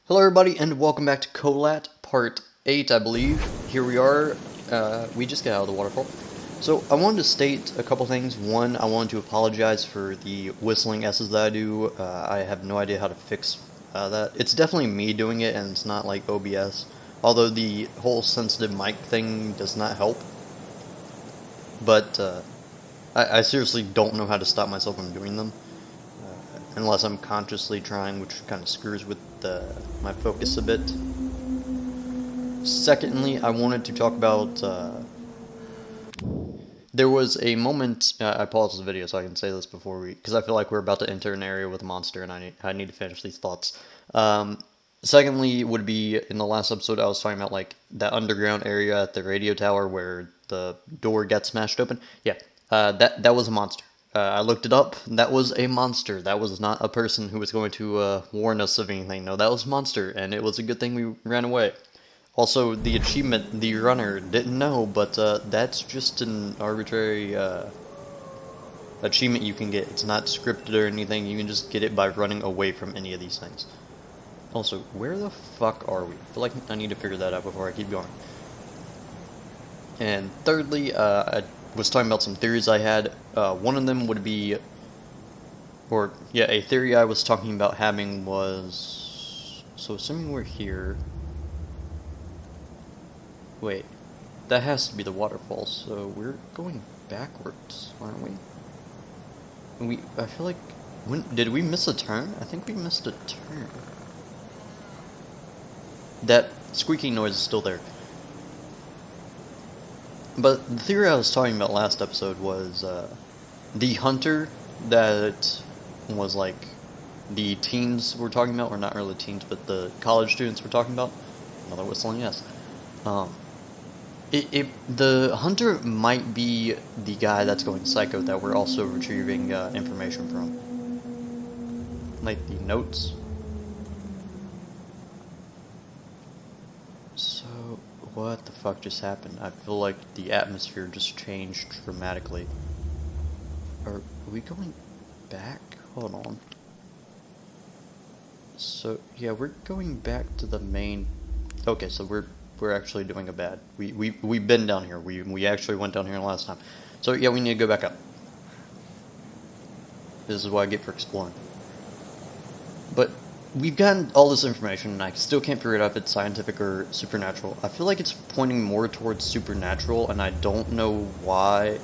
Hello everybody and welcome back to Kholat, part 8 I believe. Here we are, we just got out of the waterfall. So I wanted to state a couple things. One, I wanted to apologize for the whistling S's that I do. I have no idea how to fix that. It's definitely me doing it and it's not like OBS. Although the whole sensitive mic thing does not help. But I seriously don't know how to stop myself from doing them. Unless I'm consciously trying, which kind of screws with my focus a bit. Secondly, I wanted to talk about, there was a moment, I paused the video so I can say this before because I feel like we're about to enter an area with a monster and I need to finish these thoughts. Secondly, would be, in the last episode I was talking about, like, that underground area at the radio tower where the door gets smashed open. Yeah, that was a monster. I looked it up. That was a monster. That was not a person who was going to warn us of anything. No, that was a monster, and it was a good thing we ran away. Also, the achievement, the runner, didn't know, but that's just an arbitrary achievement you can get. It's not scripted or anything. You can just get it by running away from any of these things. Also, where the fuck are we? I feel like I need to figure that out before I keep going. And thirdly, I was talking about some theories I had. One of them would be, a theory I was talking about having was, so assuming we're here, wait, that has to be the waterfall, so we're going backwards, aren't we? I feel like, did we miss a turn? I think we missed a turn. That squeaking noise is still there. But the theory I was talking about last episode was the hunter that was like the teens were talking about, or not really teens, but the college students were talking about. Another whistling yes. The hunter might be the guy that's going psycho that we're also retrieving information from. Like the notes. So, what the fuck just happened? I feel like the atmosphere just changed dramatically. Are we going back? Hold on. So, yeah, we're going back to the main... Okay, so we're actually doing a bad. We've been down here. We actually went down here last time. So, yeah, we need to go back up. This is what I get for exploring. But we've gotten all this information, and I still can't figure it out if it's scientific or supernatural. I feel like it's pointing more towards supernatural, and I don't know why.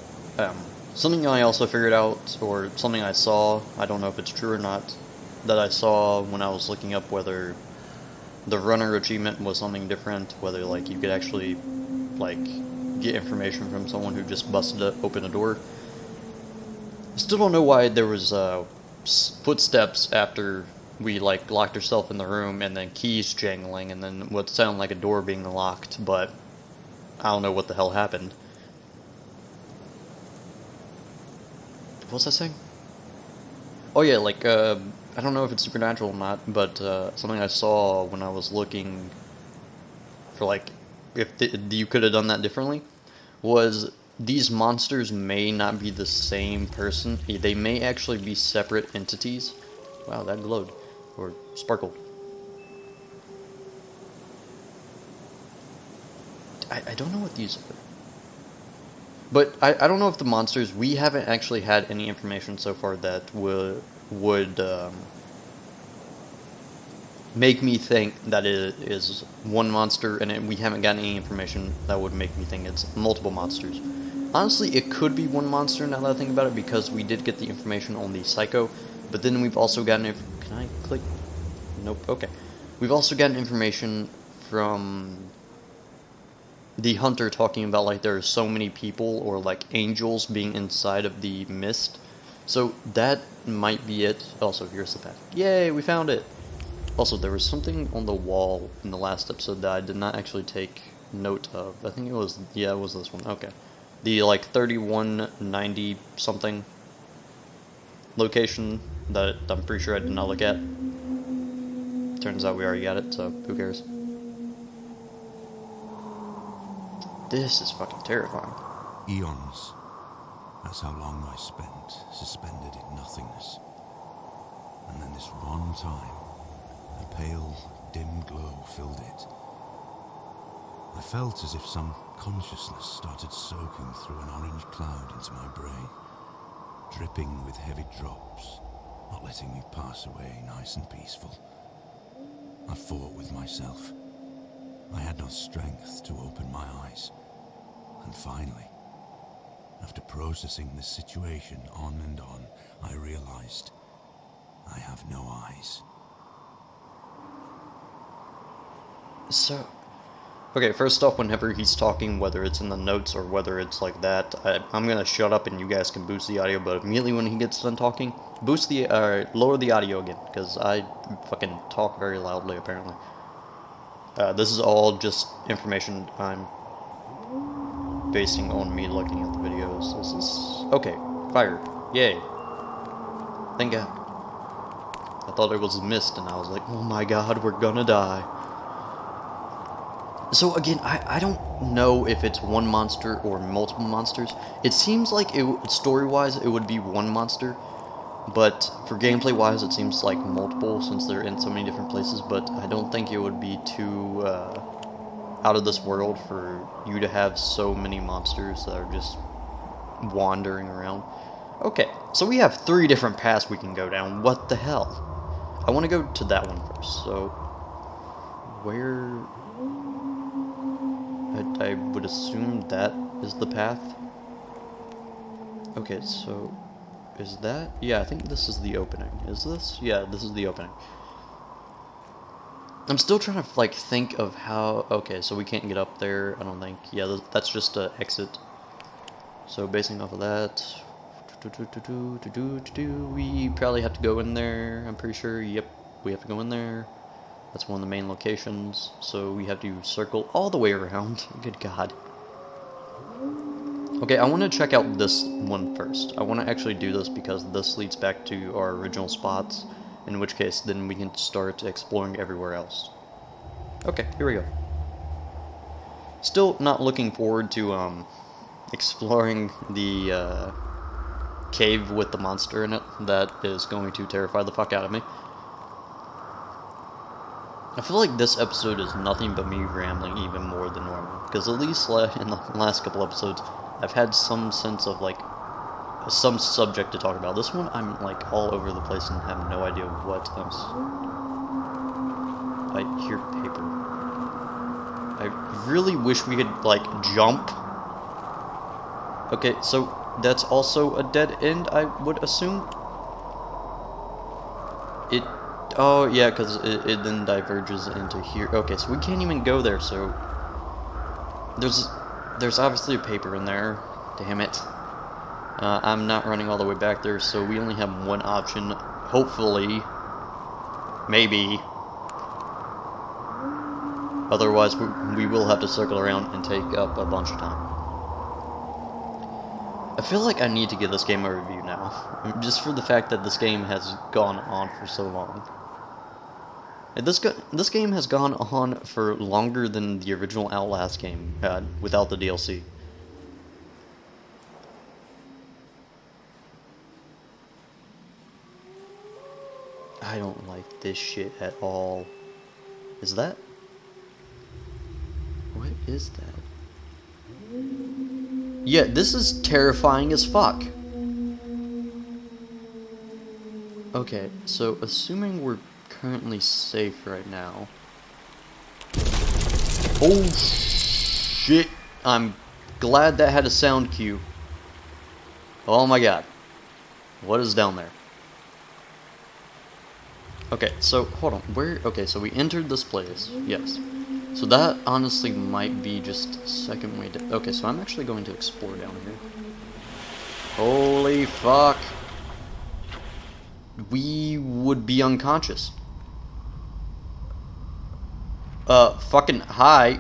Something I also figured out, or something I saw, I don't know if it's true or not, that I saw when I was looking up whether the runner achievement was something different, whether, like, you could actually, like, get information from someone who just busted open a door. I still don't know why there was footsteps after we, like, locked ourselves in the room, and then keys jangling, and then what sounded like a door being locked, but I don't know what the hell happened. What was I saying? Oh yeah, like, I don't know if it's supernatural or not, but something I saw when I was looking for, like, if you could have done that differently, was these monsters may not be the same person. They may actually be separate entities. Wow, that glowed. Or sparkled. I don't know what these are. But I don't know if the monsters... We haven't actually had any information so far that would make me think that it is one monster, and we haven't gotten any information that would make me think it's multiple monsters. Honestly, it could be one monster now that I think about it, because we did get the information on the psycho, but then we've also gotten... Can I click? Nope, okay. We've also gotten information from the hunter talking about, like, there are so many people, or, like, angels being inside of the mist. So that might be it. Also, here's the path. Yay, we found it! Also, there was something on the wall in the last episode that I did not actually take note of. I think it was, yeah, it was this one. Okay. The, like, 3190 something location that I'm pretty sure I did not look at. Turns out we already got it, so who cares? This is fucking terrifying. Eons. That's how long I spent suspended in nothingness. And then this one time, a pale, dim shadow filled it. I felt as if some consciousness started soaking through an orange cloud into my brain, dripping with heavy drops, not letting me pass away nice and peaceful. I fought with myself. I had no strength to open my eyes. And finally, after processing the situation on and on, I realized I have no eyes. So, okay, first off, whenever he's talking, whether it's in the notes or whether it's like that, I'm gonna shut up and you guys can boost the audio, but immediately when he gets done talking, lower the audio again, because I fucking talk very loudly, apparently. This is all just information I'm basing on me looking at the videos. This is... okay, fire. Yay. Thank God. I thought it was a mist, and I was like, oh my god, we're gonna die. So again, I don't know if it's one monster or multiple monsters. It seems like, story-wise, it would be one monster. But for gameplay-wise, it seems like multiple, since they're in so many different places. But I don't think it would be too out of this world for you to have so many monsters that are just wandering around. Okay, so we have 3 different paths we can go down. What the hell? I want to go to that one first. So, where... I would assume that is the path. Okay, so... is that? Yeah, I think this is the opening. Is this? Yeah, this is the opening. I'm still trying to, like, think of how... okay, so we can't get up there, I don't think. Yeah, that's just an exit. So, basing off of that... we probably have to go in there, I'm pretty sure. Yep, we have to go in there. That's one of the main locations. So, we have to circle all the way around. Good God. Okay, I want to check out this one first. I want to actually do this because this leads back to our original spots, in which case then we can start exploring everywhere else. Okay, here we go. Still not looking forward to exploring the cave with the monster in it. That is going to terrify the fuck out of me. I feel like this episode is nothing but me rambling even more than normal, because at least in the last couple episodes I've had some sense of, like, some subject to talk about. This one, I'm, like, all over the place and have no idea what I hear paper. I really wish we could, like, jump. Okay, so that's also a dead end, I would assume? Oh, yeah, because it then diverges into here. Okay, so we can't even go there, so... There's obviously a paper in there. Damn it. I'm not running all the way back there, so we only have one option. Hopefully. Maybe. Otherwise, we will have to circle around and take up a bunch of time. I feel like I need to give this game a review now. Just for the fact that this game has gone on for so long. This game has gone on for longer than the original Outlast game had, without the DLC. I don't like this shit at all. Is that? What is that? Yeah, this is terrifying as fuck. Okay, so assuming we're currently safe right now. Oh shit! I'm glad that had a sound cue. Oh my god. What is down there? Okay, so hold on. Okay, so we entered this place. Yes. So that honestly might be just a second way to... okay, so I'm actually going to explore down here. Holy fuck. We would be unconscious. Fucking hi.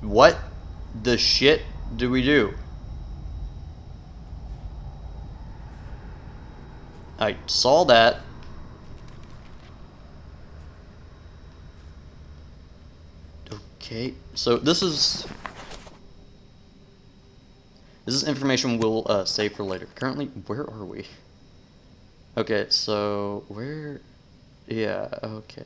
What the shit do we do? I saw that. Okay, so this is information we'll save for later. Currently, where are we? Okay, so where? Yeah, okay.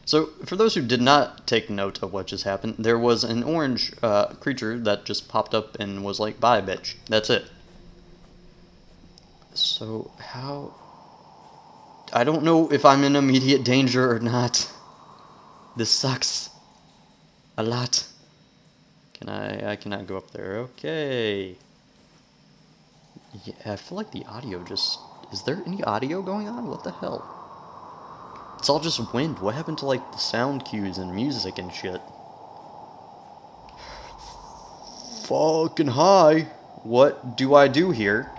So, for those who did not take note of what just happened, there was an orange creature that just popped up and was like, bye, bitch. That's it. So, how... I don't know if I'm in immediate danger or not. This sucks. A lot. I cannot go up there. Okay. Yeah, I feel like the audio just... Is there any audio going on? What the hell? It's all just wind. What happened to, like, the sound cues and music and shit? Fucking hi. What do I do here?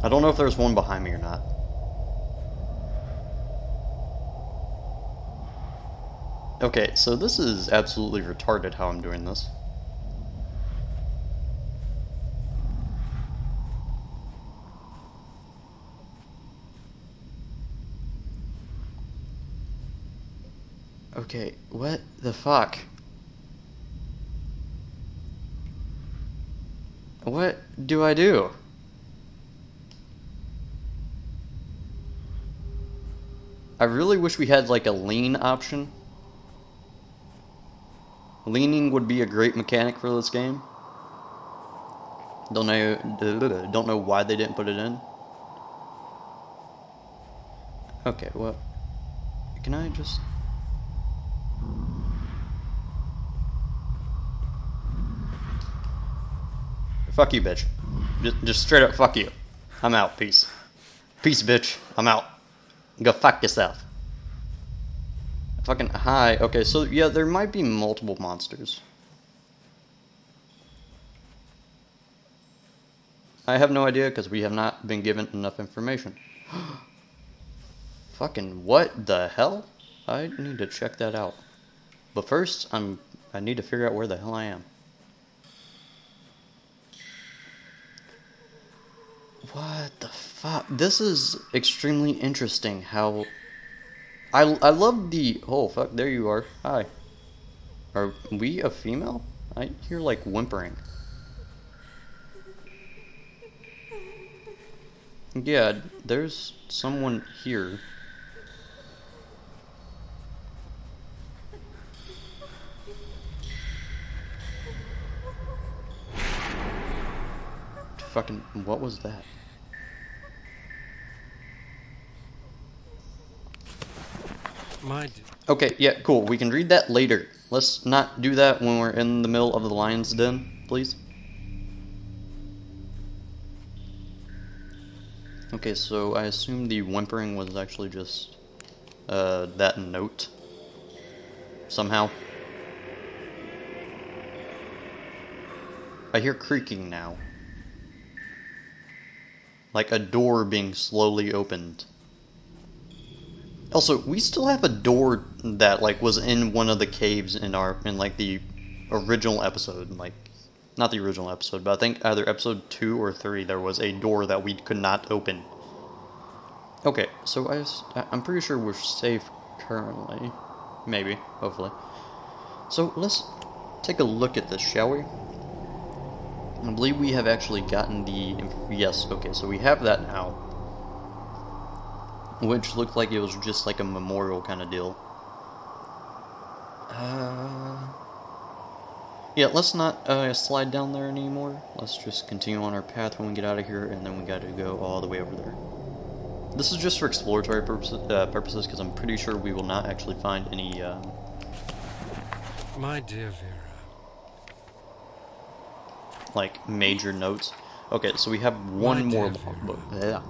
I don't know if there's one behind me or not. Okay, so this is absolutely retarded how I'm doing this. Okay, what the fuck? What do I do? I really wish we had like a lean option. Leaning would be a great mechanic for this game. Don't know why they didn't put it in. Okay, well, can I just... Fuck you, bitch. Just straight up fuck you. I'm out. Peace. Peace, bitch. I'm out. Go fuck yourself. Fucking hi. Okay, so yeah, there might be multiple monsters. I have no idea because we have not been given enough information. Fucking what the hell? I need to check that out. But first, I need to figure out where the hell I am. What the fuck? This is extremely interesting how... I love the... Oh, fuck, there you are. Hi. Are we a female? I hear, like, whimpering. Yeah, there's someone here. Fucking... What was that? Okay, yeah, cool. We can read that later. Let's not do that when we're in the middle of the lion's den, please. Okay, so I assume the whimpering was actually just that note somehow. I hear creaking now. Like a door being slowly opened. Also, we still have a door that like was in one of the caves in like the original episode, like not the original episode, but I think either episode 2 or 3 there was a door that we could not open. Okay, so I'm pretty sure we're safe currently. Maybe, hopefully. So let's take a look at this, shall we? I believe we have actually gotten the... Yes, okay, so we have that now. Which looked like it was just like a memorial kind of deal. Yeah, let's not slide down there anymore. Let's just continue on our path when we get out of here, and then we gotta go all the way over there. This is just for exploratory purposes, because I'm pretty sure we will not actually find any... My dear Vera. like, major notes. Okay, so we have one more logbook. Yeah.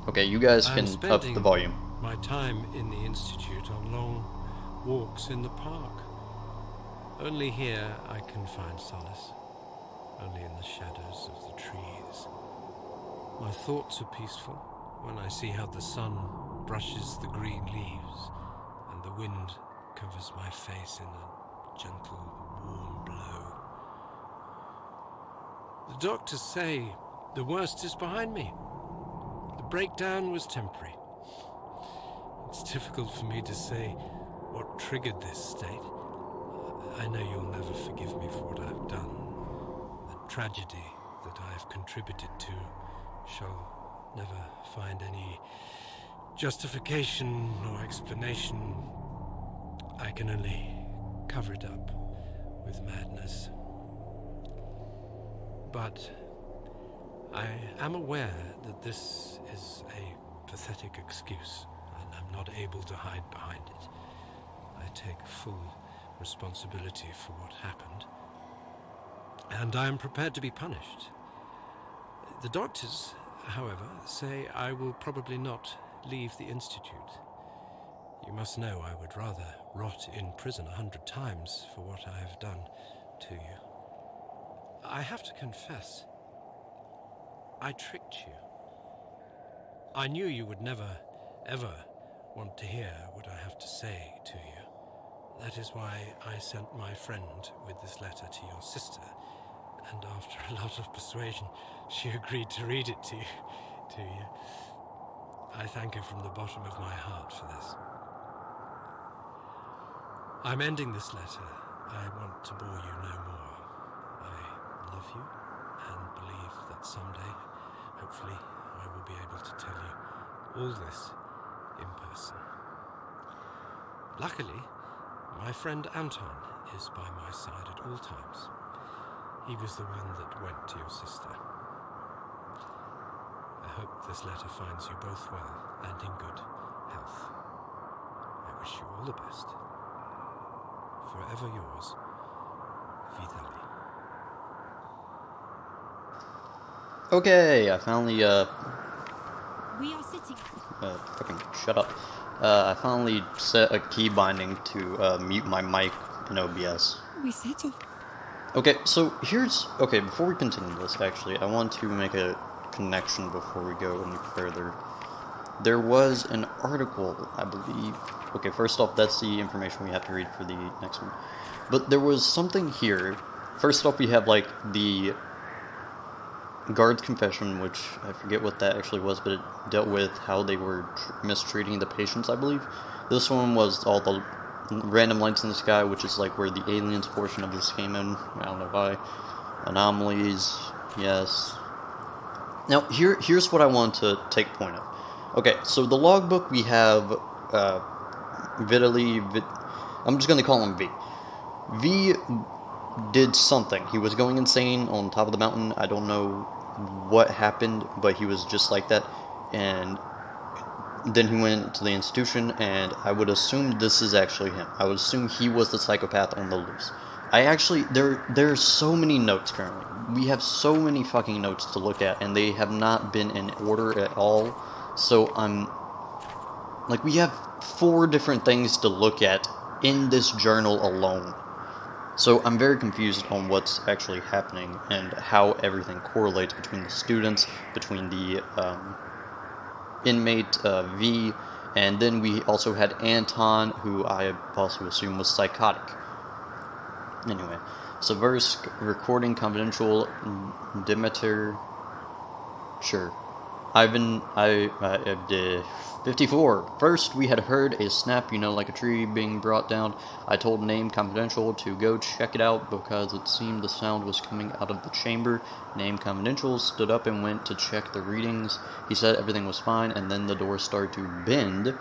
Okay, you guys can up the volume. My time in the Institute on long walks in the park. Only here I can find solace. Only in the shadows of the trees. My thoughts are peaceful when I see how the sun brushes the green leaves and the wind covers my face in a gentle, warm blow. The doctors say the worst is behind me. The breakdown was temporary. It's difficult for me to say what triggered this state. I know you'll never forgive me for what I've done. tragedy that I have contributed to shall never find any justification or explanation. I can only cover it up with madness. But I am aware that this is a pathetic excuse, and I'm not able to hide behind it. I take full responsibility for what happened, and I am prepared to be punished. The doctors, however, say I will probably not leave the Institute. You must know I would rather rot in prison 100 times for what I have done to you. I have to confess, I tricked you. I knew you would never, ever want to hear what I have to say to you. That is why I sent my friend with this letter to your sister, and after a lot of persuasion, she agreed to read it to you. I thank her from the bottom of my heart for this. I'm ending this letter. I want to bore you no more. I love you and believe that someday, hopefully, I will be able to tell you all this in person. Luckily, my friend Anton is by my side at all times. He was the one that went to your sister. I hope this letter finds you both well and in good health. I wish you all the best. Forever yours, Vitaly. Okay, I finally, We are sitting. fucking shut up. I finally set a key binding to, mute my mic in OBS. We set off. Okay, so okay, before we continue this, actually, I want to make a connection before we go any further. There was an article, I believe. Okay, first off, that's the information we have to read for the next one. But there was something here. First off, we have, like, the guard's confession, which I forget what that actually was, but it dealt with how they were mistreating the patients, I believe. This one was all the random lights in the sky, which is, like, where the aliens portion of this came in. I don't know why. Anomalies, yes. Now, here's what I want to take point of. Okay, so the logbook we have, I'm just gonna call him V. V did something. He was going insane on top of the mountain. I don't know what happened, but he was just like that. And then he went to the institution, and I would assume this is actually him. I would assume he was the psychopath on the loose. There's so many notes currently. We have so many fucking notes to look at, and they have not been in order at all. So we have 4 different things to look at in this journal alone. So I'm very confused on what's actually happening and how everything correlates between the students, between the inmate V, and then we also had Anton, who I also assume was psychotic. Anyway, subverse recording confidential Demeter. Sure. Ivan, 54. First, we had heard a snap, like a tree being brought down. I told Name Confidential to go check it out because it seemed the sound was coming out of the chamber. Name Confidential stood up and went to check the readings. He said everything was fine, and then the door started to bend.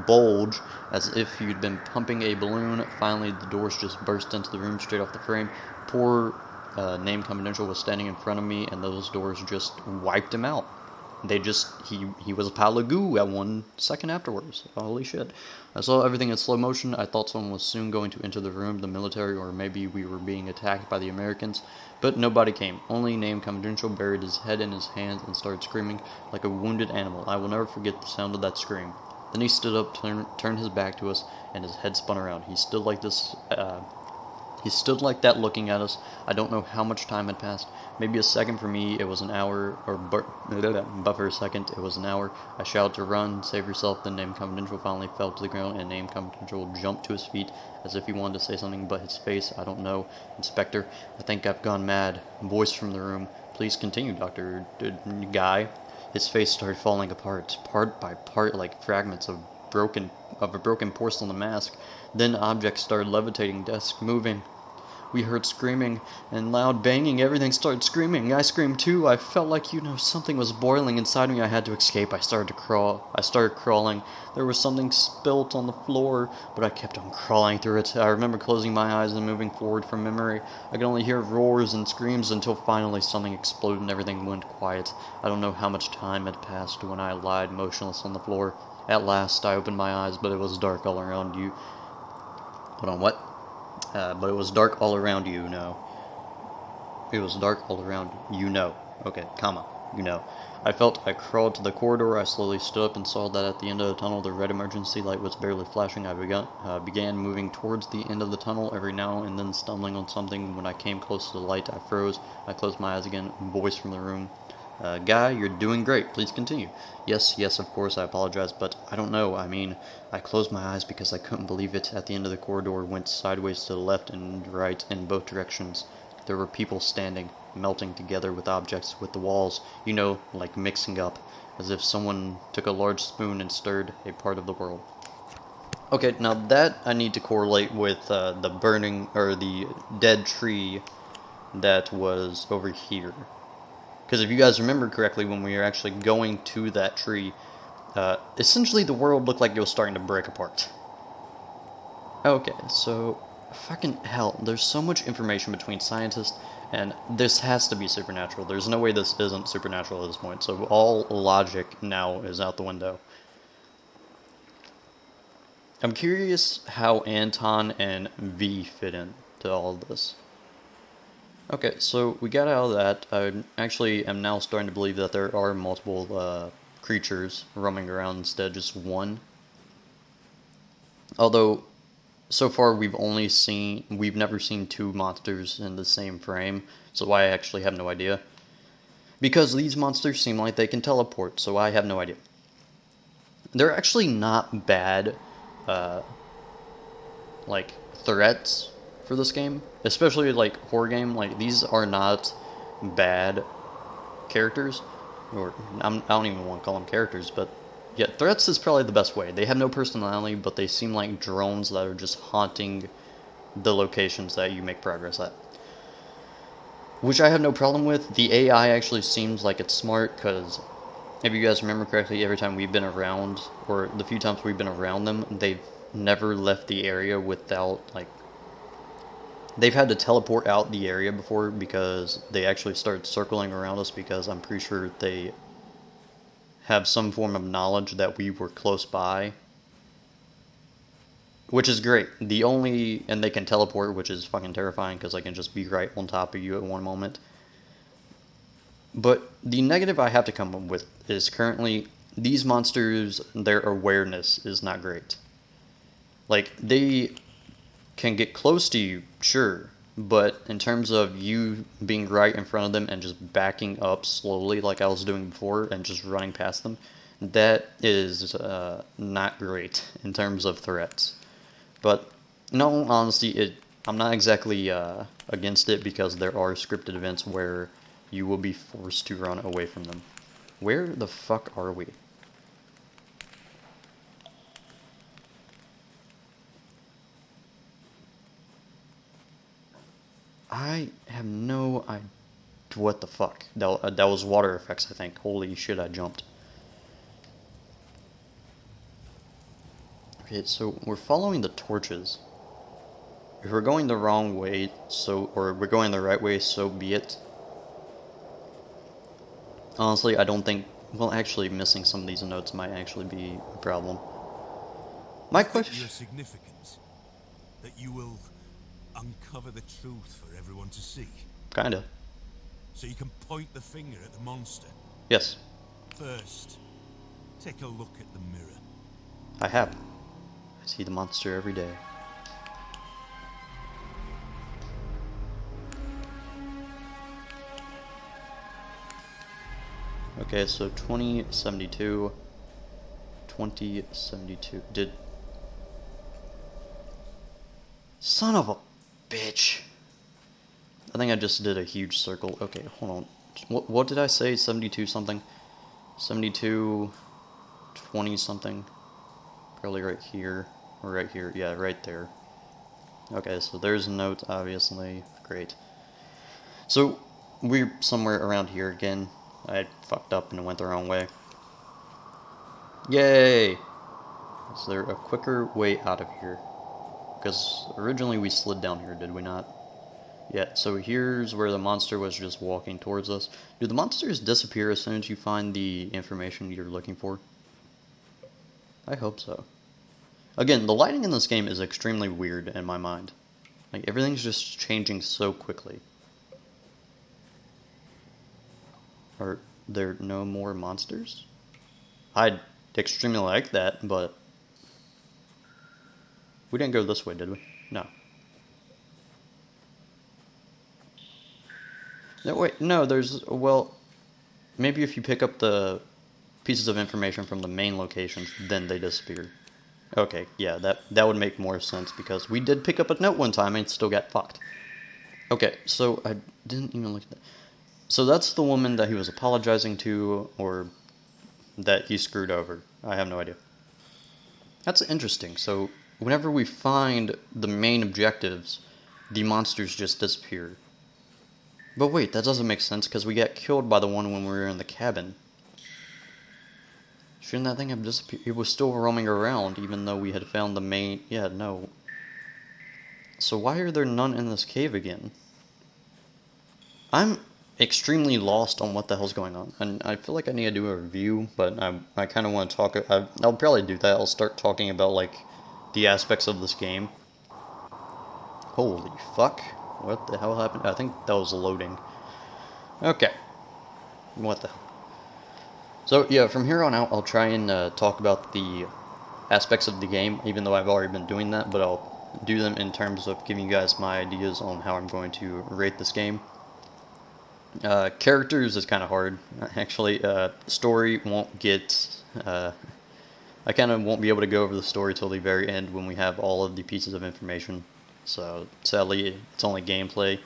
Bulge, as if you'd been pumping a balloon. Finally, the doors just burst into the room straight off the frame. Poor Name Confidential was standing in front of me, and those doors just wiped him out. He was a pile of goo at 1 second afterwards. Holy shit. I saw everything in slow motion. I thought someone was soon going to enter the room, the military, or maybe we were being attacked by the Americans. But nobody came. Only Name Confidential buried his head in his hands and started screaming like a wounded animal. I will never forget the sound of that scream. Then he stood up, turned his back to us, and his head spun around. He stood like this, he stood like that looking at us. I don't know how much time had passed. Maybe a second. For me, it was an hour, but for a second, it was an hour. I shouted to run, save yourself. Then Name Confidential finally fell to the ground, and Name Confidential jumped to his feet as if he wanted to say something, but his face, I don't know. Inspector, I think I've gone mad. Voice from the room. Please continue, Dr. Guy. His face started falling apart, part by part, like fragments of a broken porcelain mask. Then objects started levitating, desks moving. We heard screaming and loud banging. Everything started screaming. I screamed too. I felt like, something was boiling inside me. I had to escape. I started to crawl. I started crawling. There was something spilt on the floor, but I kept on crawling through it. I remember closing my eyes and moving forward from memory. I could only hear roars and screams until finally something exploded and everything went quiet. I don't know how much time had passed when I lied motionless on the floor. At last, I opened my eyes, but it was dark all around you. Hold on, what? But it was dark all around you, It was dark all around you. Okay, comma, I felt I crawled to the corridor. I slowly stood up and saw that at the end of the tunnel the red emergency light was barely flashing. I began moving towards the end of the tunnel, every now and then stumbling on something. When I came close to the light, I froze. I closed my eyes again. Voice from the room. Guy, you're doing great. Please continue. Yes, of course, I apologize, but I don't know. I closed my eyes because I couldn't believe it. At the end of the corridor, went sideways to the left and right in both directions. There were people standing, melting together with objects, with the walls, like mixing up, as if someone took a large spoon and stirred a part of the world. Okay, now that I need to correlate with the burning, or the dead tree that was over here. Because if you guys remember correctly, when we were actually going to that tree, essentially the world looked like it was starting to break apart. Okay, so, fucking hell, there's so much information between scientists, and this has to be supernatural. There's no way this isn't supernatural at this point, so all logic now is out the window. I'm curious how Anton and V fit in to all of this. Okay, so we got out of that. I actually am now starting to believe that there are multiple creatures roaming around instead of just one. Although, so far we've never seen two monsters in the same frame, so I actually have no idea. Because these monsters seem like they can teleport, so I have no idea. They're actually not bad, threats for this game, especially horror game. These are not bad characters, or I don't even want to call them characters, but yeah, threats is probably the best way. They have no personality, but they seem like drones that are just haunting the locations that you make progress at, which I have no problem with. The AI actually seems like it's smart, because if you guys remember correctly, every time we've been around, or the few times we've been around them, they've never left the area without they've had to teleport out the area before, because they actually started circling around us, because I'm pretty sure they have some form of knowledge that we were close by. Which is great. And they can teleport, which is fucking terrifying, because they can just be right on top of you at one moment. But the negative I have to come up with is currently, these monsters, their awareness is not great. They can get close to you, sure, but in terms of you being right in front of them and just backing up slowly like I was doing before and just running past them, that is not great in terms of threats. But in all honesty, I'm not exactly against it, because there are scripted events where you will be forced to run away from them. Where the fuck are we? I have no idea. What the fuck? That was water effects, I think. Holy shit, I jumped. Okay, so we're following the torches. If we're going the wrong way, or we're going the right way, so be it. Honestly, I don't think... Well, actually, missing some of these notes might actually be a problem. My question... Your significance, that you will uncover the truth for everyone to see. Kinda. So you can point the finger at the monster. Yes. First, take a look at the mirror. I have. I see the monster every day. Okay, so 2072. 2072. Son of a bitch. I think I just did a huge circle. Okay, hold on. What did I say? 72 something? 72, 20 something? Probably right here. Or right here. Yeah, right there. Okay, so there's a note, obviously. Great. So, we're somewhere around here again. I fucked up and went the wrong way. Yay! Is there a quicker way out of here? Because originally we slid down here, did we not? Yeah, so here's where the monster was just walking towards us. Do the monsters disappear as soon as you find the information you're looking for? I hope so. Again, the lighting in this game is extremely weird in my mind. Like, everything's just changing so quickly. Are there no more monsters? I'd extremely like that, but... We didn't go this way, did we? No. No, wait, no, there's... Well, maybe if you pick up the pieces of information from the main locations, then they disappear. Okay, yeah, that would make more sense, because we did pick up a note one time and still got fucked. Okay, so I didn't even look at that. So that's the woman that he was apologizing to, or that he screwed over. I have no idea. That's interesting. So whenever we find the main objectives, the monsters just disappear. But wait, that doesn't make sense, because we got killed by the one when we were in the cabin. Shouldn't that thing have disappeared? It was still roaming around, even though we had found the main... Yeah, no. So why are there none in this cave again? I'm extremely lost on what the hell's going on, and I feel like I need to do a review, but I kind of want to talk... I'll probably do that. I'll start talking about, like, the aspects of this game. Holy fuck. What the hell happened? I think that was loading. Okay. What the hell? So, yeah, from here on out, I'll try and talk about the aspects of the game, even though I've already been doing that, but I'll do them in terms of giving you guys my ideas on how I'm going to rate this game. Characters is kind of hard, actually. Story won't get... I kind of won't be able to go over the story till the very end when we have all of the pieces of information. So, sadly, it's only gameplay.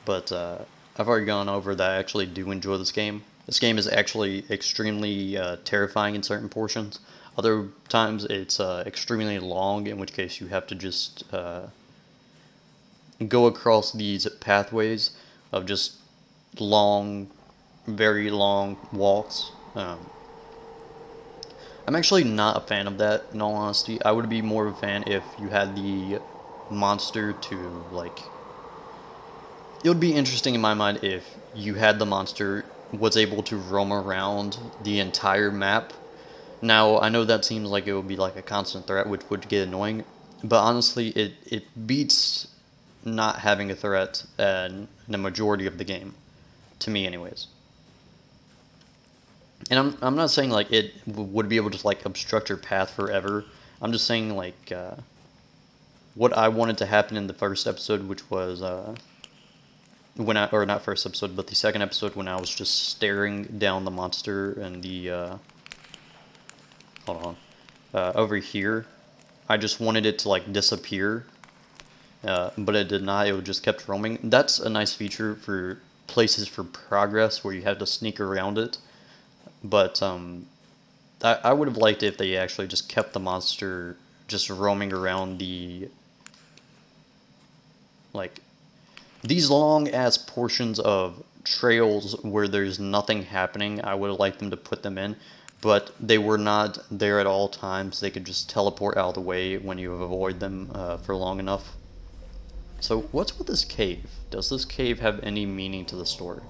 But I've already gone over that I actually do enjoy this game. This game is actually extremely terrifying in certain portions. Other times it's extremely long, in which case you have to just go across these pathways of just long, very long walks. I'm actually not a fan of that, in all honesty. I would be more of a fan if you had the monster to, like... It would be interesting in my mind if you had the monster was able to roam around the entire map. Now, I know that seems like it would be like a constant threat, which would get annoying, but honestly, it beats not having a threat in the majority of the game, to me anyways. And I'm not saying like it would be able to like obstruct your path forever. I'm just saying like what I wanted to happen in the first episode, which was or not first episode, but the second episode, when I was just staring down the monster and the hold on, over here. I just wanted it to like disappear, but it did not. It just kept roaming. That's a nice feature for places for progress where you have to sneak around it. But I would have liked it if they actually just kept the monster just roaming around the, like, these long ass portions of trails where there's nothing happening. I would have liked them to put them in, but they were not there at all times. They could just teleport out of the way when you avoid them for long enough. So what's with this cave? Does this cave have any meaning to the story?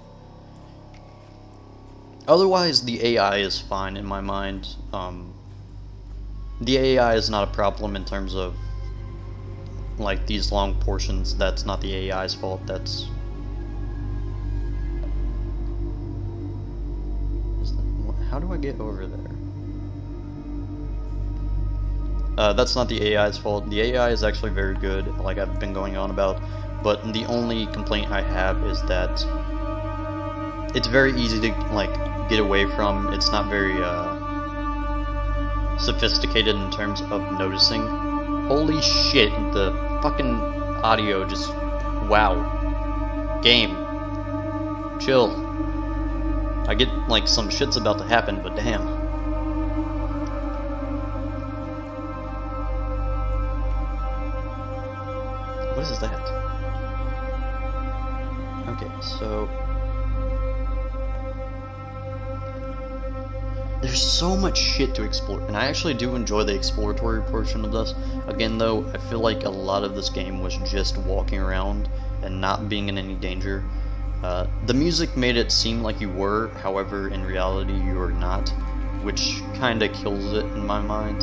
Otherwise, the AI is fine in my mind. The AI is not a problem in terms of like these long portions. That's not the AI's fault. That's how do I get over there? That's not the AI's fault. The AI is actually very good, like I've been going on about, but the only complaint I have is that it's very easy to like get away from. It's not very sophisticated in terms of noticing. Holy shit, the fucking audio just... Wow. Game. Chill. I get like some shit's about to happen, but damn. Okay, so there's so much shit to explore, and I actually do enjoy the exploratory portion of this. Again, though, I feel like a lot of this game was just walking around and not being in any danger. The music made it seem like you were, however, in reality, you are not, which kinda kills it in my mind.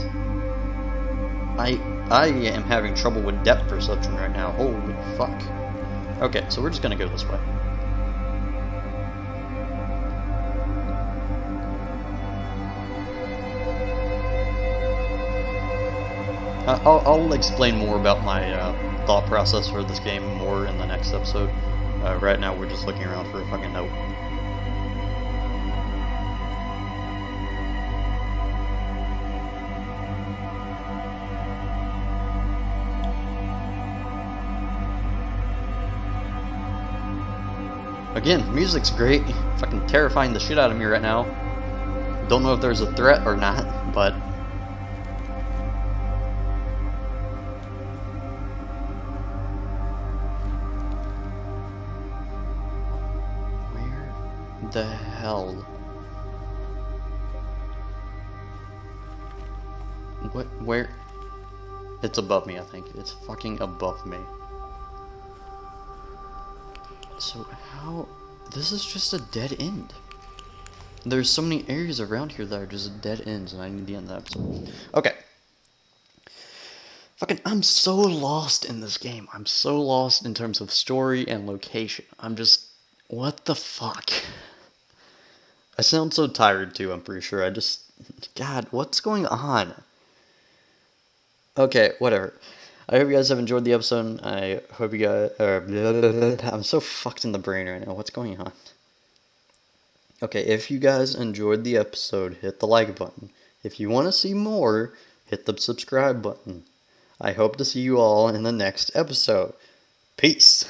I am having trouble with depth perception right now. Holy fuck. Okay, so we're just gonna go this way. I'll explain more about my thought process for this game more in the next episode. Right now, we're just looking around for a fucking note. Again, music's great. Fucking terrifying the shit out of me right now. Don't know if there's a threat or not, but where the hell? What? Where? It's above me, I think. It's fucking above me. So how? This is just a dead end. There's so many areas around here that are just dead ends, and I need to end the episode. Okay. Fucking, I'm so lost in this game. I'm so lost in terms of story and location. I'm just, what the fuck? I sound so tired too, I'm pretty sure. God, what's going on? Okay, whatever. I hope you guys have enjoyed the episode. I hope you guys, I'm so fucked in the brain right now. What's going on? Okay, if you guys enjoyed the episode, hit the like button. If you want to see more, hit the subscribe button. I hope to see you all in the next episode. Peace.